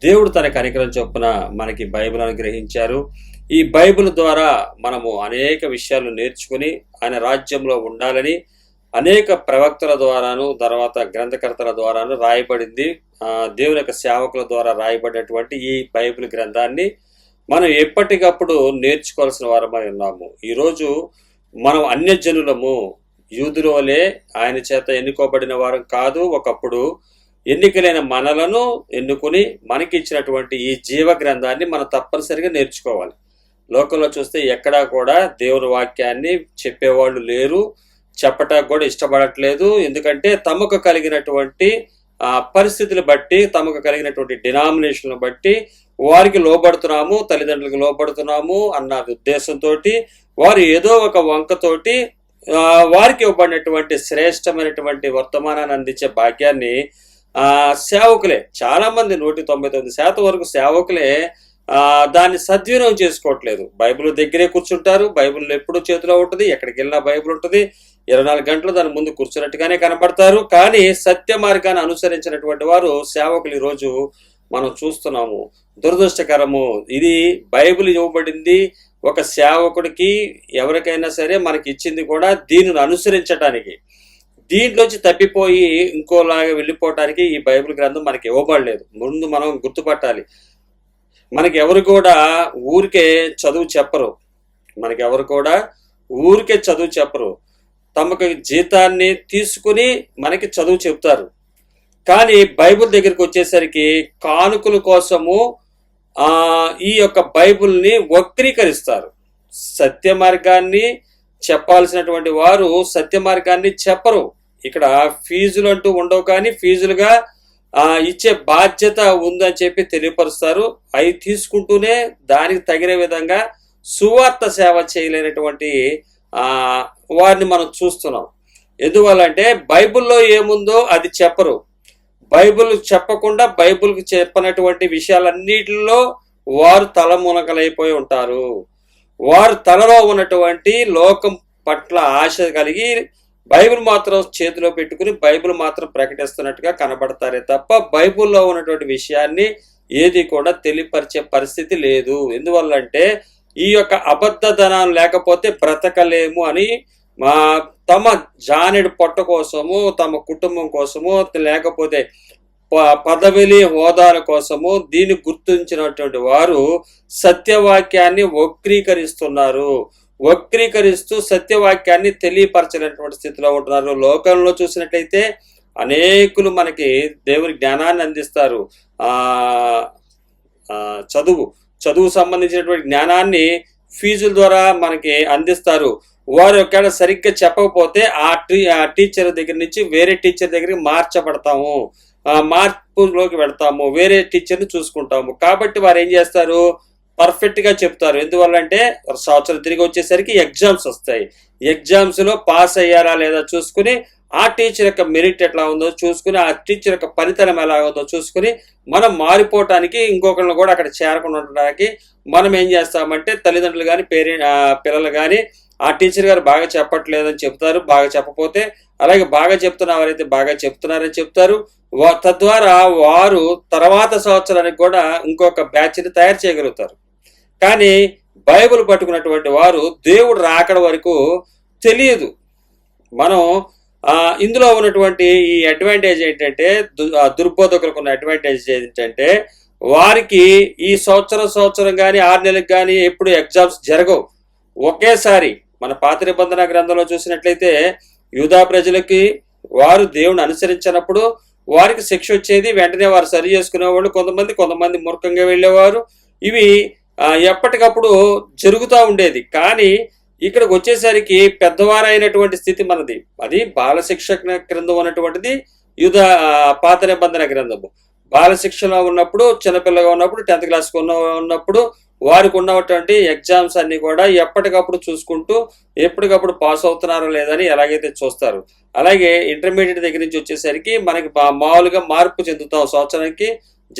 దేవుడు తన కనికరం చొప్పున మనకి బైబిల్ అనుగ్రహించారు. ఈ బైబిల్ ద్వారా మనము అనేక విషయాలు నేర్చుకుని ఆయన రాజ్యంలో ఉండాలని అనేక ప్రవక్తల ద్వారాను, తర్వాత గ్రంథకర్తల ద్వారాను రాయబడింది. దేవుని యొక్క సేవకుల ద్వారా రాయబడినటువంటి ఈ బైబిల్ గ్రంథాన్ని మనం ఎప్పటికప్పుడు నేర్చుకోవాల్సిన వారమై ఉన్నాము. ఈరోజు మనం అన్యజనులము, యూదుల వలె ఆయన చేత ఎన్నుకోబడిన వారం కాదు. ఒకప్పుడు ఎన్నికలైన మనలను ఎన్నుకుని మనకి ఇచ్చినటువంటి ఈ జీవ గ్రంథాన్ని మనం తప్పనిసరిగా నేర్చుకోవాలి. లోకంలో చూస్తే ఎక్కడా కూడా దేవుని వాక్యాన్ని చెప్పేవాళ్ళు లేరు, చెప్పటానికి కూడా ఇష్టపడట్లేదు. ఎందుకంటే తమకు కలిగినటువంటి పరిస్థితులు బట్టి, తమకు కలిగినటువంటి డినామినేషన్లు బట్టి వారికి లోబడుతున్నాము, తల్లిదండ్రులకు లోబడుతున్నాము అన్న ఉద్దేశంతో వారు ఏదో ఒక వంకతోటి వారికి ఇవ్వబడినటువంటి శ్రేష్టమైనటువంటి వర్తమానాన్ని అందించే భాగ్యాన్ని సేవకులే, చాలా మంది 199% వరకు సేవకులే దాన్ని సద్వినియోగం చేసుకోవట్లేదు. బైబిల్ దగ్గరే కూర్చుంటారు, బైబిల్ ఎప్పుడూ చేతిలో ఉంటుంది, ఎక్కడికి వెళ్ళినా బైబిల్ ఉంటుంది, 24 గంటలు దాని ముందు కూర్చున్నట్టుగానే కనబడతారు. కానీ సత్య మార్గాన్ని అనుసరించినటువంటి వారు సేవకులు ఈరోజు మనం చూస్తున్నాము. దురదృష్టకరము. ఇది బైబిల్ ఇవ్వబడింది ఒక సేవకుడికి, ఎవరికైనా సరే మనకి ఇచ్చింది కూడా దీనిని అనుసరించడానికి. దీంట్లోంచి తప్పిపోయి ఇంకోలాగా వెళ్ళిపోవటానికి ఈ బైబిల్ గ్రంథం మనకి ఇవ్వబడలేదు. ముందు మనం గుర్తుపట్టాలి. మనకి ఎవరు కూడా ఊరికే చదువు చెప్పరు. తమకు జీతాన్ని తీసుకుని మనకి చదువు చెప్తారు. కానీ బైబిల్ దగ్గరికి వచ్చేసరికి కానుకల కోసము ఈ యొక్క బైబిల్ని వక్రీకరిస్తారు. సత్య మార్గాన్ని చెప్పాల్సినటువంటి వారు సత్య మార్గాన్ని చెప్పరు. ఇక్కడ ఫీజులు అంటూ ఉండవు, కానీ ఫీజులుగా ఇచ్చే బాధ్యత ఉందని చెప్పి తెలియపరుస్తారు. అవి తీసుకుంటూనే దానికి తగిన విధంగా సువార్త సేవ చేయలేనటువంటి వారిని మనం చూస్తున్నాం. ఎందువల్లంటే బైబిల్లో ఏముందో అది చెప్పరు. బైబిల్ చెప్పకుండా బైబిల్కి చెప్పనటువంటి విషయాలన్నిటిలో వారు తలమునకలైపోయి ఉంటారు. వారు తలలో ఉన్నటువంటి లోకం పట్ల ఆశ కలిగి బైబిల్ మాత్రం చేతిలో పెట్టుకుని బైబిల్ మాత్రం ప్రకటిస్తున్నట్టుగా కనబడతారే తప్ప బైబిల్లో ఉన్నటువంటి విషయాన్ని ఏది కూడా తెలియపరిచే పరిస్థితి లేదు. ఎందువల్లంటే ఈ యొక్క అబద్ధధనం లేకపోతే బ్రతకలేము అని తమ జానెడు పొట్ట కోసము, తమ కుటుంబం కోసము, లేకపోతే పదవిలి హోదాల కోసము దీన్ని గుర్తించినటువంటి వారు సత్యవాక్యాన్ని వక్రీకరిస్తూ సత్యవాక్యాన్ని తెలియపరచలేనటువంటి స్థితిలో ఉంటున్నారు. లోకంలో చూసినట్లయితే అనేకులు మనకి దేవుని జ్ఞానాన్ని అందిస్తారు. చదువు సంబంధించినటువంటి జ్ఞానాన్ని ఫీజుల ద్వారా మనకి అందిస్తారు. వారు ఒకవేళ సరిగ్గా చెప్పకపోతే ఆ టీచర్ దగ్గర నుంచి వేరే టీచర్ దగ్గరికి మార్చబడతాము, మార్పులోకి వెళ్తాము, వేరే టీచర్ని చూసుకుంటాము. కాబట్టి వారు ఏం చేస్తారు, పర్ఫెక్ట్గా చెప్తారు. ఎందువల్లంటే సంవత్సరం తిరిగి వచ్చేసరికి ఎగ్జామ్స్ వస్తాయి. ఎగ్జామ్స్లో పాస్ అయ్యారా లేదా చూసుకుని, ఆ టీచర్ యొక్క మెరిట్ ఎట్లా ఉందో చూసుకుని, ఆ టీచర్ యొక్క పనితనం ఎలా ఉందో చూసుకుని మనం మారిపోవటానికి, ఇంకొకరిని కూడా అక్కడ చేరకుండా ఉండడానికి మనం ఏం చేస్తామంటే తల్లిదండ్రులు కానీ పిల్లలు కానీ ఆ టీచర్ గారు బాగా చెప్పట్లేదని చెప్తారు. బాగా చెప్పకపోతే అలాగే బాగా చెప్తున్నవారైతే బాగా చెప్తున్నారని చెప్తారు. తద్వారా వారు తర్వాత సంవత్సరానికి కూడా ఇంకొక బ్యాచ్ని తయారు చేయగలుగుతారు. కానీ బైబిల్ పట్టుకున్నటువంటి వారు దేవుడు రాకడ వరకు తెలియదు. మనం ఇందులో ఉన్నటువంటి ఈ అడ్వాంటేజ్ ఏంటంటే, దుర్బోధకులకు ఉన్న అడ్వాంటేజ్ ఏంటంటే, వారికి ఈ సంవత్సరం కానీ 6 నెలలకు కానీ ఎప్పుడు ఎగ్జామ్స్ జరగవు. ఒకేసారి మన పాత నిబంధన గ్రంథంలో చూసినట్లయితే యూదా ప్రజలకి వారు దేవుని అనుసరించినప్పుడు వారికి శిక్ష వచ్చేది. వెంటనే వారు సరి చేసుకునేవాళ్ళు. కొంతమంది మూర్ఖంగా వెళ్ళేవారు. ఇవి ఎప్పటికప్పుడు జరుగుతూ ఉండేది. కానీ ఇక్కడికి వచ్చేసరికి పెద్దవారైనటువంటి స్థితి మనది. అది బాలశిక్ష గ్రంథం ఉన్నటువంటిది యూదా పాత నిబంధన గ్రంథము. బాలశిక్షలో ఉన్నప్పుడు, చిన్నపిల్లగా ఉన్నప్పుడు, 10th క్లాస్కి ఉన్నప్పుడు వారికి ఉన్నటువంటి ఎగ్జామ్స్ అన్ని కూడా ఎప్పటికప్పుడు చూసుకుంటూ ఎప్పటికప్పుడు పాస్ అవుతున్నారో లేదని ఎలాగైతే చూస్తారు, అలాగే ఇంటర్మీడియట్ దగ్గర నుంచి వచ్చేసరికి మనకి మామూలుగా మార్పు చెందుతాం. సంవత్సరానికి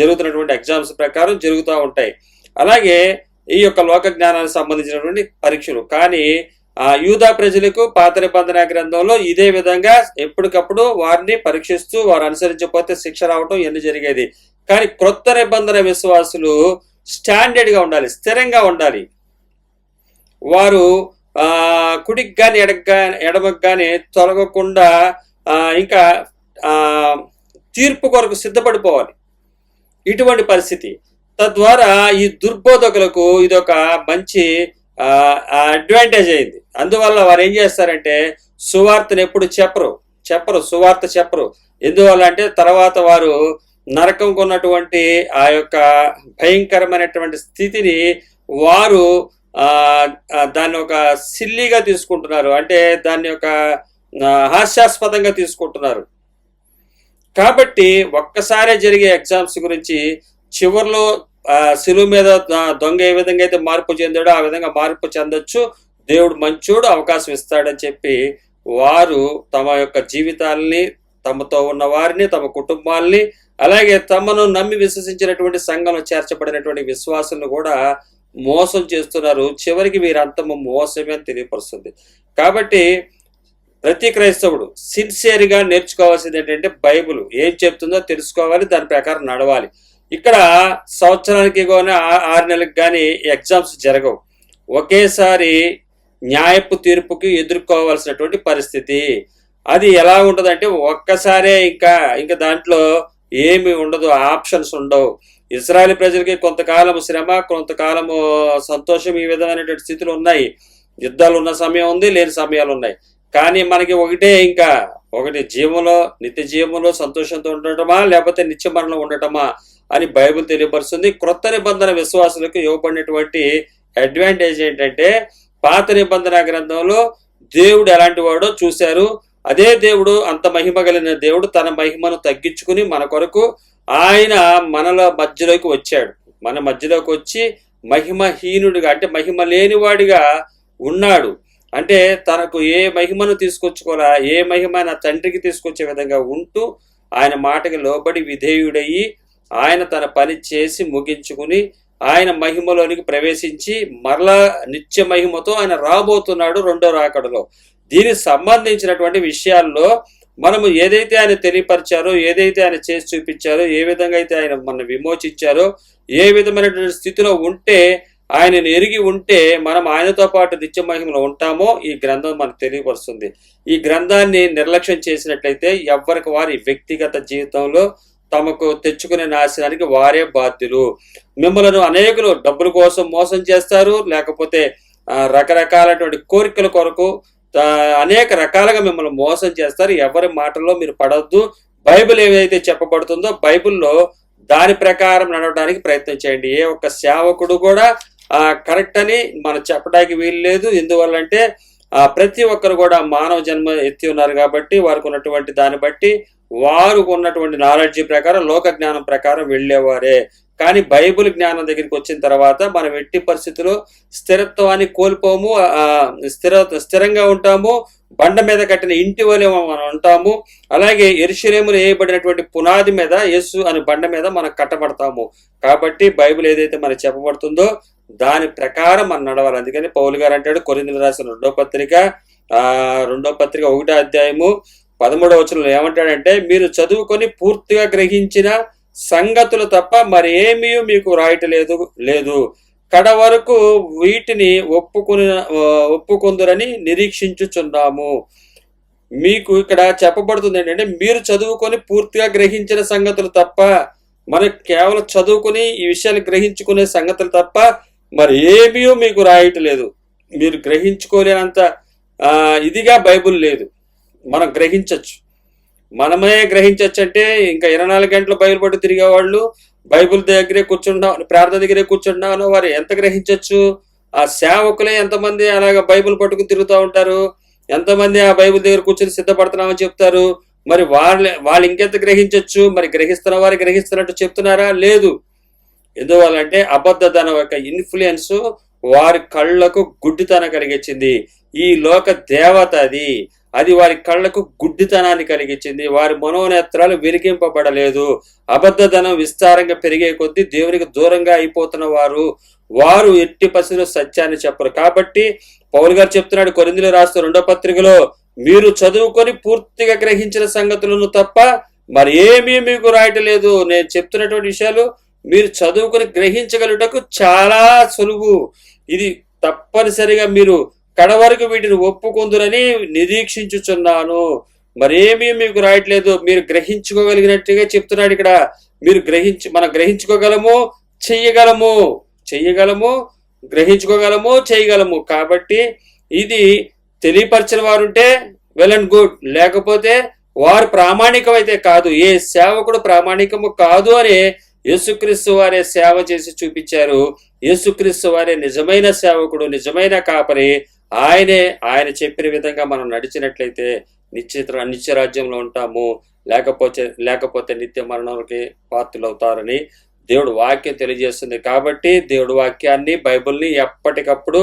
జరుగుతున్నటువంటి ఎగ్జామ్స్ ప్రకారం జరుగుతూ ఉంటాయి. అలాగే ఈ యొక్క లోక జ్ఞానానికి సంబంధించినటువంటి పరీక్షలు. కానీ యూదా ప్రజలకు పాత నిబంధన గ్రంథంలో ఇదే విధంగా ఎప్పటికప్పుడు వారిని పరీక్షిస్తూ వారు అనుసరించకపోతే శిక్ష రావటం ఇవన్నీ జరిగేది. కానీ క్రొత్త నిబంధన విశ్వాసులు స్టాండర్డ్ గా ఉండాలి, స్థిరంగా ఉండాలి. వారు కుడికి కానీ ఎడమకు కానీ తొలగకుండా ఇంకా తీర్పు కొరకు సిద్ధపడిపోవాలి. ఇటువంటి పరిస్థితి తద్వారా ఈ దుర్బోధకులకు ఇది ఒక మంచి అడ్వాంటేజ్ అయింది. అందువల్ల వారు ఏం చేస్తారంటే సువార్తను ఎప్పుడు చెప్పరు, సువార్త చెప్పరు. ఎందువల్ల అంటే తర్వాత వారు నరకంకు ఉన్నటువంటి ఆ యొక్క భయంకరమైనటువంటి స్థితిని వారు దాన్ని ఒక సిల్లీగా తీసుకుంటున్నారు, అంటే దాన్ని ఒక హాస్యాస్పదంగా తీసుకుంటున్నారు. కాబట్టి ఒక్కసారే జరిగే ఎగ్జామ్స్ గురించి చివరిలో శిలువ మీద దొంగ ఏ విధంగా అయితే మార్పు చెందాడో ఆ విధంగా మార్పు చెందొచ్చు, దేవుడు మంచోడు, అవకాశం ఇస్తాడని చెప్పి వారు తమ యొక్క జీవితాలని, తమతో ఉన్న వారిని, తమ కుటుంబాలని, అలాగే తమను నమ్మి విశ్వసించినటువంటి సంఘంలో చేర్చబడినటువంటి విశ్వాసులను కూడా మోసం చేస్తున్నారు. చివరికి వీరంతము మోసమే అని తెలియపరుస్తుంది. కాబట్టి ప్రతి క్రైస్తవుడు సిన్సియర్గా నేర్చుకోవాల్సింది ఏంటంటే బైబుల్ ఏం చెప్తుందో తెలుసుకోవాలి, దాని ప్రకారం నడవాలి. ఇక్కడ సంవత్సరానికి కానీ 6 నెలలకు కానీ ఎగ్జామ్స్ జరగవు. ఒకేసారి న్యాయపు తీర్పుకి ఎదుర్కోవాల్సినటువంటి పరిస్థితి. అది ఎలా ఉంటుందంటే ఒక్కసారే ఇంకా దాంట్లో ఏమి ఉండదు, ఆప్షన్స్ ఉండవు. ఇశ్రాయేలు ప్రజలకి కొంతకాలం శ్రమ, కొంతకాలము సంతోషం, ఈ విధమైనటువంటి స్థితులు ఉన్నాయి. యుద్ధాలు ఉన్న సమయం ఉంది, లేని సమయాలు ఉన్నాయి. కానీ మనకి ఒకటి జీవంలో, నిత్య జీవంలో సంతోషంతో ఉండటమా లేకపోతే నిత్య మరణం ఉండటమా అని బైబిల్ తెలియపరుస్తుంది. క్రొత్త నిబంధన విశ్వాసులకు ఇవ్వబడినటువంటి అడ్వాంటేజ్ ఏంటంటే పాత నిబంధన గ్రంథంలో దేవుడు ఎలాంటి వాడో చూశారు. అదే దేవుడు, అంత మహిమ కలిగిన దేవుడు తన మహిమను తగ్గించుకుని మన కొరకు ఆయన మనల మధ్యలోకి వచ్చాడు. మన మధ్యలోకి వచ్చి మహిమహీనుడిగా, అంటే మహిమ లేనివాడిగా ఉన్నాడు. అంటే తనకు ఏ మహిమను తీసుకొచ్చుకోవాలా, ఏ మహిమ నా తండ్రికి తీసుకొచ్చే విధంగా ఉంటూ ఆయన మాటకి లోబడి విధేయుడయ్యి ఆయన తన పని చేసి ముగించుకుని ఆయన మహిమలోనికి ప్రవేశించి మరలా నిత్య మహిమతో ఆయన రాబోతున్నాడు రెండో రాకడలో. దీనికి సంబంధించినటువంటి విషయాల్లో మనము ఏదైతే ఆయన తెలియపరిచారో, ఏదైతే ఆయన చేసి చూపించారో, ఏ విధంగా అయితే ఆయన మన విమోచించారో, ఏ విధమైనటువంటి స్థితిలో ఉంటే ఆయనను ఎరిగి ఉంటే మనం ఆయనతో పాటు నిత్య మహిమలో ఉంటామో ఈ గ్రంథం మనకు తెలియపరుస్తుంది. ఈ గ్రంథాన్ని నిర్లక్ష్యం చేసినట్లయితే ఎవరికి వారి వ్యక్తిగత జీవితంలో తమకు తెచ్చుకునే నాశనానికి వారే బాధ్యులు. మిమ్మల్ని అనేకులు డబ్బుల కోసం మోసం చేస్తారు, లేకపోతే రకరకాలటువంటి కోరికల కొరకు అనేక రకాలుగా మిమ్మల్ని మోసం చేస్తారు. ఎవరి మాటల్లో మీరు పడొద్దు. బైబిల్ ఏదైతే చెప్పబడుతుందో బైబిల్లో దాని ప్రకారం నడవడానికి ప్రయత్నం చేయండి. ఏ ఒక్క సేవకుడు కూడా కరెక్ట్ అని మనం చెప్పడానికి వీలు లేదు. ఎందువల్లంటే ప్రతి ఒక్కరు కూడా మానవ జన్మ ఎత్తి ఉన్నారు కాబట్టి వారికి ఉన్నటువంటి దాన్ని బట్టి వారు ఉన్నటువంటి నాలెడ్జి ప్రకారం, లోక జ్ఞానం ప్రకారం వెళ్ళేవారే. కానీ బైబిల్ జ్ఞానం దగ్గరికి వచ్చిన తర్వాత మనం ఎట్టి పరిస్థితుల్లో స్థిరత్వాన్ని కోల్పోము, స్థిరంగా ఉంటాము. బండ మీద కట్టిన ఇంటి వలె మనం ఉంటాము. అలాగే యెరూషలేములో వేయబడినటువంటి పునాది మీద, యేసు అనే బండ మీద మనం కట్టబడతాము. కాబట్టి బైబిల్ ఏదైతే మనకు చెప్పబడుతుందో దాని ప్రకారం మనం నడవాలి. అందుకని పౌలు గారు అంటాడు, కొరింథీయులకు రాసిన రెండో పత్రిక 1వ అధ్యాయము 13వ వచనంలో ఏమంటాడంటే, మీరు చదువుకొని పూర్తిగా గ్రహించిన సంగతులు తప్ప మరేమీ మీకు రాయటలేదు, కడ వరకు వీటిని ఒప్పుకుందరని నిరీక్షించుచున్నాము. మీకు ఇక్కడ చెప్పబడుతుంది ఏంటంటే, మీరు చదువుకొని పూర్తిగా గ్రహించిన సంగతులు తప్ప, మనకు కేవలం చదువుకుని ఈ విషయాలు గ్రహించుకునే సంగతులు తప్ప మరి ఏమీ మీకు రాయటలేదు. మీరు గ్రహించుకోలేనంత ఇదిగా బైబుల్ లేదు. మనం గ్రహించవచ్చు, మనమే గ్రహించవచ్చు. అంటే ఇంకా 24 గంటలు బైబిల్ పట్టు తిరిగేవాళ్ళు బైబిల్ దగ్గరే కూర్చుంటాం, ప్రార్థన దగ్గరే కూర్చుంటాం, వారు ఎంత గ్రహించవచ్చు? ఆ సేవకులే ఎంతమంది అలాగ బైబిల్ పట్టుకుని తిరుగుతూ ఉంటారు, ఎంతమంది ఆ బైబిల్ దగ్గర కూర్చొని సిద్ధపడుతున్నామని చెప్తారు. మరి వాళ్ళు ఇంకెంత గ్రహించవచ్చు? మరి గ్రహిస్తున్న వారు గ్రహిస్తున్నట్టు చెప్తున్నారా? లేదు. ఎందువల్లంటే అబద్ధతనం యొక్క ఇన్ఫ్లుయెన్స్ వారి కళ్ళకు గుడ్డితనం కలిగించింది. ఈ లోక దేవత అది, అది వారి కళ్ళకు గుడ్డితనాన్ని కలిగించింది. వారి మనోనేత్రాలు వెలిగింపబడలేదు. అబద్ధధనం విస్తారంగా పెరిగే కొద్దీ దేవునికి దూరంగా అయిపోతున్న వారు ఎట్టి పరిస్థితుల్లో సత్యాన్ని చెప్పరు. కాబట్టి పౌలు గారు చెప్తున్నాడు కొరింథీయులకు రాసిన 2వ పత్రికలో, మీరు చదువుకొని పూర్తిగా గ్రహించిన సంగతులను తప్ప మరి ఏమీ మీకు రాయటం లేదు. నేను చెప్తున్నటువంటి విషయాలు మీరు చదువుకొని గ్రహించగలుగుటకు చాలా సులువు. ఇది తప్పనిసరిగా మీరు కడవరకు వీటిని ఒప్పుకుందురని నిరీక్షించుచున్నాను. మరేమీ మీకు రాయట్లేదు, మీరు గ్రహించుకోగలిగినట్టుగా చెప్తున్నాడు ఇక్కడ. మనం గ్రహించుకోగలము, చెయ్యగలము, గ్రహించుకోగలము, చేయగలము. కాబట్టి ఇది తెలియపరిచిన వారుంటే వెల్ అండ్ గుడ్, లేకపోతే వారు ప్రామాణికమైతే కాదు. ఏ సేవకుడు ప్రామాణికము కాదు అని యేసుక్రీస్తు వారే సేవ చేసి చూపించారు. యేసుక్రీస్తు వారే నిజమైన సేవకుడు, నిజమైన కాపరి. ఆయన చెప్పిన విధంగా మనం నడిచినట్లయితే నిత్య రాజ్యంలో ఉంటాము, లేకపోతే నిత్య మరణానికి పాత్రులవుతారని దేవుడు వాక్యం తెలియజేస్తుంది. కాబట్టి దేవుడు వాక్యాన్ని, బైబిల్ని ఎప్పటికప్పుడు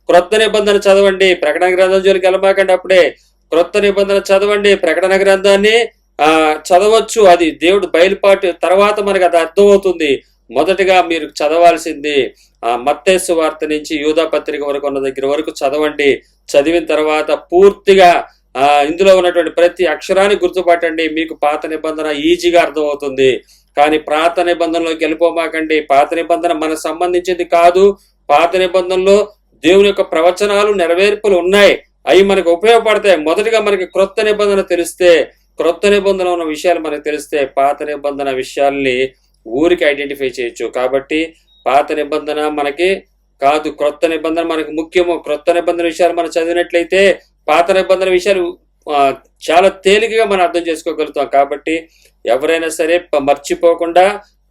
క్రొత్త నిబంధన చదవండి. ప్రకటన గ్రంథం జోలికి వెళ్ళమాకండి. అప్పుడే క్రొత్త నిబంధన చదవండి. ప్రకటన గ్రంథాన్ని చదవచ్చు. అది దేవుడు బయలుపాటు తర్వాత మనకు అది అర్థమవుతుంది. మొదటగా మీరు చదవాల్సింది మత్తయి సువార్త నుంచి యూదా పత్రిక వరకు ఉన్న దగ్గర వరకు చదవండి. చదివిన తర్వాత పూర్తిగా ఇందులో ఉన్నటువంటి ప్రతి అక్షరాన్ని గుర్తుపట్టండి. మీకు పాత నిబంధన ఈజీగా అర్థమవుతుంది. కానీ పాత నిబంధనలోకి వెళ్ళిపోమాకండి. పాత నిబంధన మనకు సంబంధించింది కాదు. పాత నిబంధనలో దేవుని యొక్క ప్రవచనాలు, నెరవేర్పులు ఉన్నాయి. అవి మనకు ఉపయోగపడతాయి. మొదటిగా మనకి క్రొత్త నిబంధన తెలిస్తే, క్రొత్త నిబంధన ఉన్న విషయాలు మనకు తెలిస్తే పాత నిబంధన విషయాల్ని ఊరికి ఐడెంటిఫై చేయొచ్చు. కాబట్టి పాత నిబంధన మనకి కాదు, క్రొత్త నిబంధన మనకు ముఖ్యము. క్రొత్త నిబంధన విషయాలు మనం చదివినట్లయితే పాత నిబంధన విషయాలు చాలా తేలికగా మనం అర్థం చేసుకోగలుగుతాం. కాబట్టి ఎవరైనా సరే మర్చిపోకుండా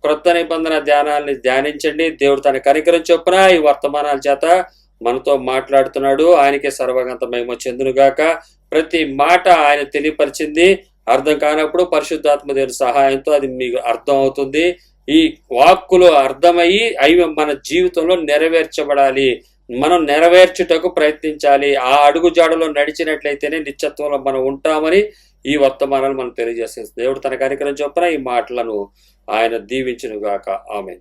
క్రొత్త నిబంధన ధ్యానాన్ని ధ్యానించండి. దేవుడు తన కనికరం చొప్పున ఈ వర్తమానాల చేత మనతో మాట్లాడుతున్నాడు. ఆయనకే సర్వగంత మహిమ చెందునుగాక. ప్రతి మాట ఆయన తెలియపరిచింది. అర్థం కానప్పుడు పరిశుద్ధాత్మ దేవుని సహాయంతో అది మీకు అర్థం అవుతుంది. ఈ వాక్కులు అర్థమయ్యి అవి మన జీవితంలో నెరవేర్చబడాలి. మనం నెరవేర్చుటకు ప్రయత్నించాలి. ఆ అడుగు జాడలో నడిచినట్లయితేనే నిత్యత్వంలో మనం ఉంటామని ఈ వర్తమానాలు మనం తెలియజేస్తుంది. దేవుడు తన కార్యక్రమం చొప్పున ఈ మాటలను ఆయన దీవించునుగాక. ఆమేన్.